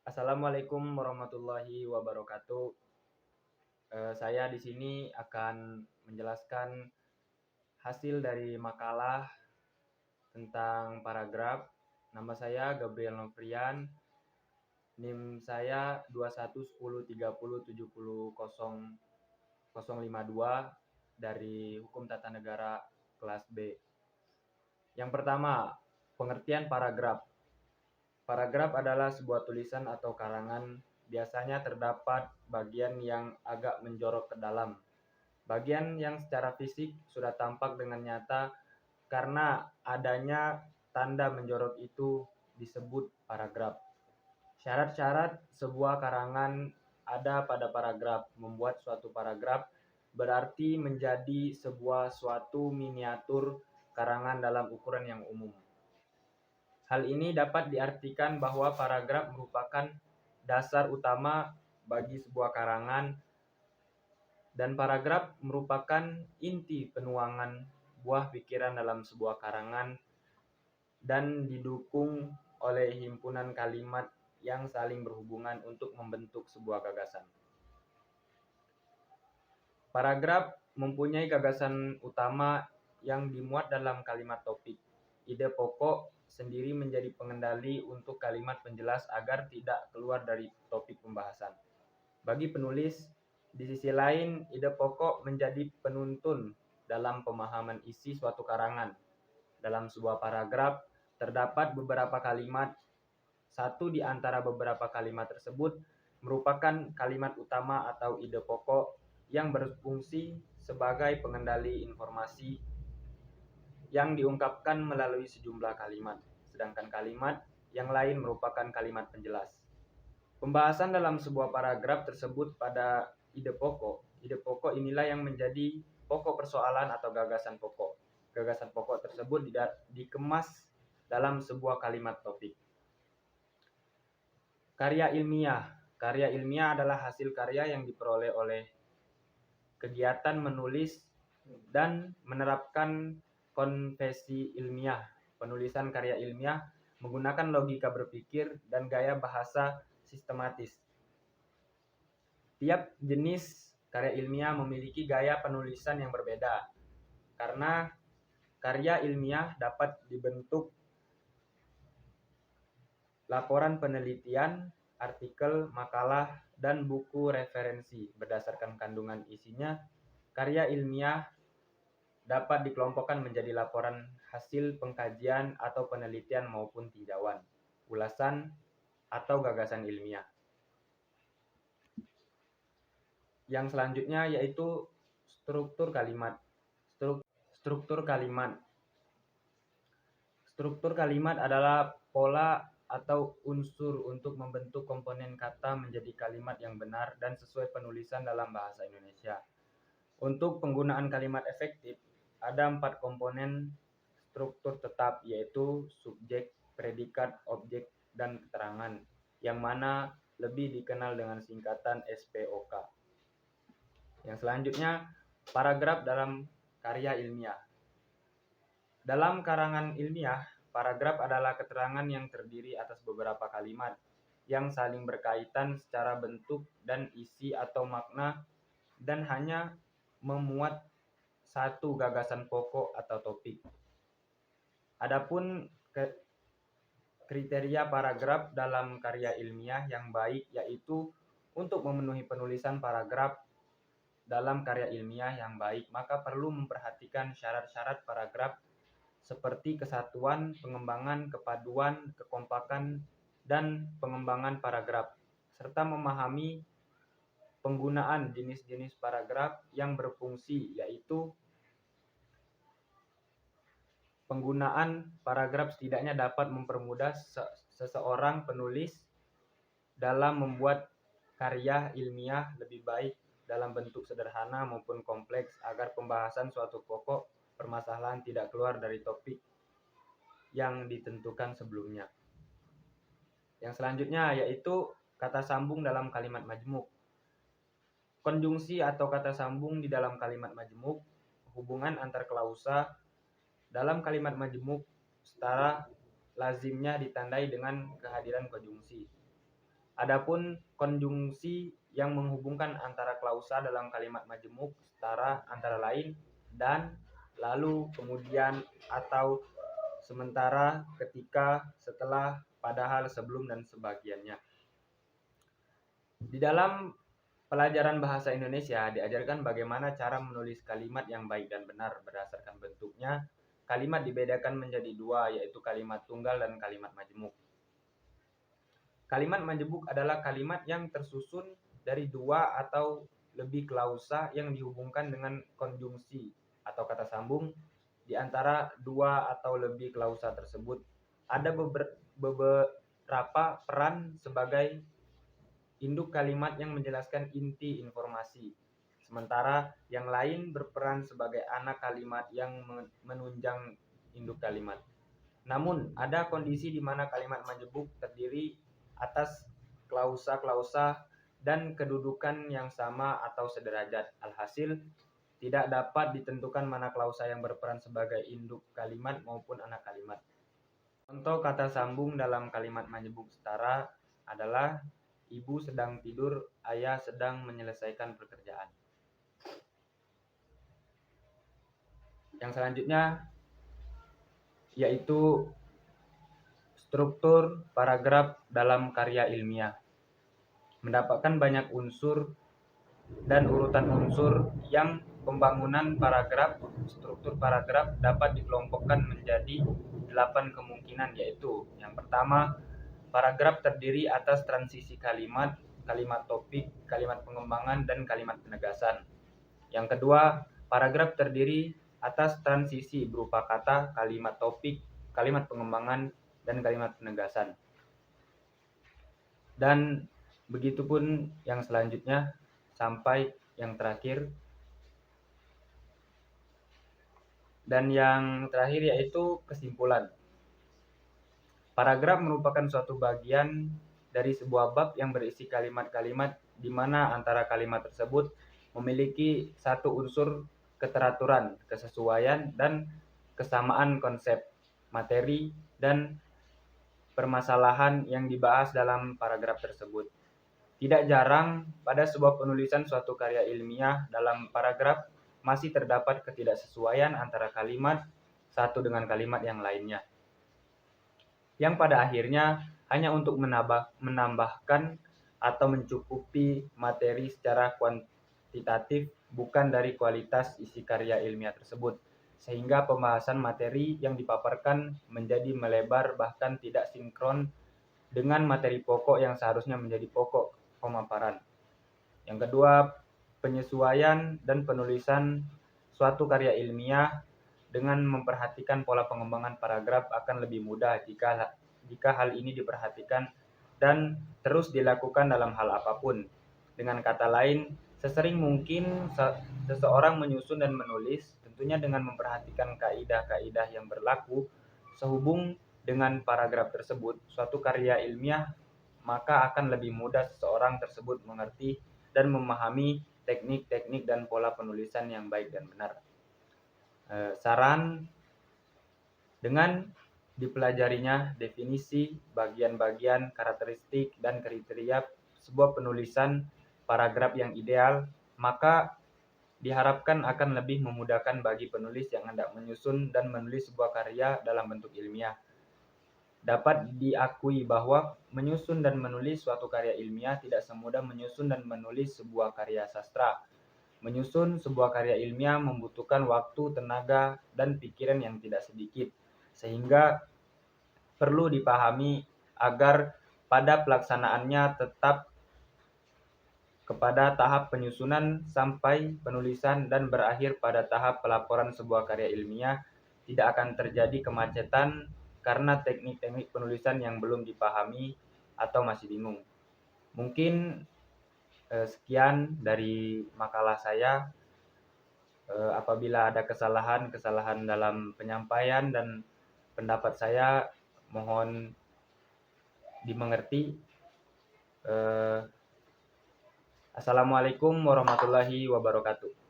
Assalamualaikum warahmatullahi wabarakatuh. Saya di sini akan menjelaskan hasil dari makalah tentang paragraf. Nama saya Gabriel Novrian, NIM saya 211030700052 dari Hukum Tata Negara kelas B. Yang pertama, pengertian paragraf. Paragraf adalah sebuah tulisan atau karangan. Biasanya terdapat bagian yang agak menjorok ke dalam. Bagian yang secara fisik sudah tampak dengan nyata karena adanya tanda menjorok itu disebut paragraf. Syarat-syarat sebuah karangan ada pada paragraf. Membuat suatu paragraf berarti menjadi suatu miniatur karangan dalam ukuran yang umum. Hal ini dapat diartikan bahwa paragraf merupakan dasar utama bagi sebuah karangan dan paragraf merupakan inti penuangan buah pikiran dalam sebuah karangan dan didukung oleh himpunan kalimat yang saling berhubungan untuk membentuk sebuah gagasan. Paragraf mempunyai gagasan utama yang dimuat dalam kalimat topik. Ide pokok sendiri menjadi pengendali untuk kalimat penjelas agar tidak keluar dari topik pembahasan. Bagi penulis, di sisi lain, ide pokok menjadi penuntun dalam pemahaman isi suatu karangan. Dalam sebuah paragraf, terdapat beberapa kalimat. Satu di antara beberapa kalimat tersebut merupakan kalimat utama atau ide pokok yang berfungsi sebagai pengendali informasi yang diungkapkan melalui sejumlah kalimat, sedangkan kalimat yang lain merupakan kalimat penjelas. Pembahasan dalam sebuah paragraf tersebut pada ide pokok. Ide pokok inilah yang menjadi pokok persoalan atau gagasan pokok. Gagasan pokok tersebut dikemas dalam sebuah kalimat topik. Karya ilmiah. Karya ilmiah adalah hasil karya yang diperoleh oleh kegiatan menulis dan menerapkan konvensi ilmiah. Penulisan karya ilmiah menggunakan logika berpikir dan gaya bahasa sistematis. Tiap jenis karya ilmiah memiliki gaya penulisan yang berbeda, karena karya ilmiah dapat dibentuk laporan penelitian, artikel, makalah, dan buku referensi. Berdasarkan kandungan isinya, karya ilmiah dapat dikelompokkan menjadi laporan hasil pengkajian atau penelitian maupun tinjauan, ulasan, atau gagasan ilmiah. Yang selanjutnya yaitu struktur kalimat. Struktur kalimat. Struktur kalimat adalah pola atau unsur untuk membentuk komponen kata menjadi kalimat yang benar dan sesuai penulisan dalam bahasa Indonesia. Untuk penggunaan kalimat efektif, ada 4 komponen struktur tetap, yaitu subjek, predikat, objek, dan keterangan, yang mana lebih dikenal dengan singkatan SPOK. Yang selanjutnya, paragraf dalam karya ilmiah. Dalam karangan ilmiah, paragraf adalah keterangan yang terdiri atas beberapa kalimat yang saling berkaitan secara bentuk dan isi atau makna dan hanya memuat satu gagasan pokok atau topik. Adapun kriteria paragraf dalam karya ilmiah yang baik yaitu untuk memenuhi penulisan paragraf dalam karya ilmiah yang baik, maka perlu memperhatikan syarat-syarat paragraf seperti kesatuan, pengembangan, kepaduan, kekompakan, dan pengembangan paragraf, serta memahami penggunaan jenis-jenis paragraf yang berfungsi, yaitu penggunaan paragraf setidaknya dapat mempermudah seseorang penulis dalam membuat karya ilmiah lebih baik dalam bentuk sederhana maupun kompleks agar pembahasan suatu pokok permasalahan tidak keluar dari topik yang ditentukan sebelumnya. Yang selanjutnya yaitu kata sambung dalam kalimat majemuk. Konjungsi atau kata sambung di dalam kalimat majemuk, hubungan antar klausa dalam kalimat majemuk setara lazimnya ditandai dengan kehadiran konjungsi. Adapun konjungsi yang menghubungkan antara klausa dalam kalimat majemuk setara antara lain, dan, lalu, kemudian, atau, sementara, ketika, setelah, padahal, sebelum, dan sebagiannya. Di dalam pelajaran bahasa Indonesia diajarkan bagaimana cara menulis kalimat yang baik dan benar berdasarkan bentuknya. Kalimat dibedakan menjadi dua, yaitu kalimat tunggal dan kalimat majemuk. Kalimat majemuk adalah kalimat yang tersusun dari dua atau lebih klausa yang dihubungkan dengan konjungsi atau kata sambung di antara dua atau lebih klausa tersebut. Ada beberapa peran sebagai induk kalimat yang menjelaskan inti informasi, sementara yang lain berperan sebagai anak kalimat yang menunjang induk kalimat. Namun, ada kondisi di mana kalimat majemuk terdiri atas klausa-klausa dan kedudukan yang sama atau sederajat. Alhasil, tidak dapat ditentukan mana klausa yang berperan sebagai induk kalimat maupun anak kalimat. Contoh kata sambung dalam kalimat majemuk setara adalah ibu sedang tidur, ayah sedang menyelesaikan pekerjaan. Yang selanjutnya yaitu struktur paragraf dalam karya ilmiah. Mendapatkan banyak unsur dan urutan unsur yang pembangunan paragraf, struktur paragraf dapat dikelompokkan menjadi 8 kemungkinan, yaitu yang pertama, paragraf terdiri atas transisi kalimat, kalimat topik, kalimat pengembangan, dan kalimat penegasan. Yang kedua, paragraf terdiri atas transisi berupa kata, kalimat topik, kalimat pengembangan, dan kalimat penegasan. Dan begitupun yang selanjutnya sampai yang terakhir. Dan yang terakhir yaitu kesimpulan. Paragraf merupakan suatu bagian dari sebuah bab yang berisi kalimat-kalimat di mana antara kalimat tersebut memiliki satu unsur keteraturan, kesesuaian, dan kesamaan konsep, materi, dan permasalahan yang dibahas dalam paragraf tersebut. Tidak jarang pada sebuah penulisan suatu karya ilmiah dalam paragraf masih terdapat ketidaksesuaian antara kalimat satu dengan kalimat yang lainnya, yang pada akhirnya hanya untuk menambahkan atau mencukupi materi secara kuantitatif, bukan dari kualitas isi karya ilmiah tersebut, sehingga pembahasan materi yang dipaparkan menjadi melebar bahkan tidak sinkron dengan materi pokok yang seharusnya menjadi pokok pemaparan. Yang kedua, penyesuaian dan penulisan suatu karya ilmiah dengan memperhatikan pola pengembangan paragraf akan lebih mudah jika hal ini diperhatikan dan terus dilakukan dalam hal apapun. Dengan kata lain, sesering mungkin seseorang menyusun dan menulis, tentunya dengan memperhatikan kaidah-kaidah yang berlaku sehubung dengan paragraf tersebut, suatu karya ilmiah, maka akan lebih mudah seseorang tersebut mengerti dan memahami teknik-teknik dan pola penulisan yang baik dan benar. Saran dengan dipelajarinya definisi, bagian-bagian, karakteristik, dan kriteria sebuah penulisan paragraf yang ideal, maka diharapkan akan lebih memudahkan bagi penulis yang hendak menyusun dan menulis sebuah karya dalam bentuk ilmiah. Dapat diakui bahwa menyusun dan menulis suatu karya ilmiah tidak semudah menyusun dan menulis sebuah karya sastra. Menyusun sebuah karya ilmiah membutuhkan waktu, tenaga, dan pikiran yang tidak sedikit, sehingga perlu dipahami agar pada pelaksanaannya tetap kepada tahap penyusunan sampai penulisan dan berakhir pada tahap pelaporan sebuah karya ilmiah tidak akan terjadi kemacetan karena teknik-teknik penulisan yang belum dipahami atau masih bingung. Mungkin sekian dari makalah saya. Apabila ada kesalahan dalam penyampaian dan pendapat saya, mohon dimengerti. Assalamualaikum warahmatullahi wabarakatuh.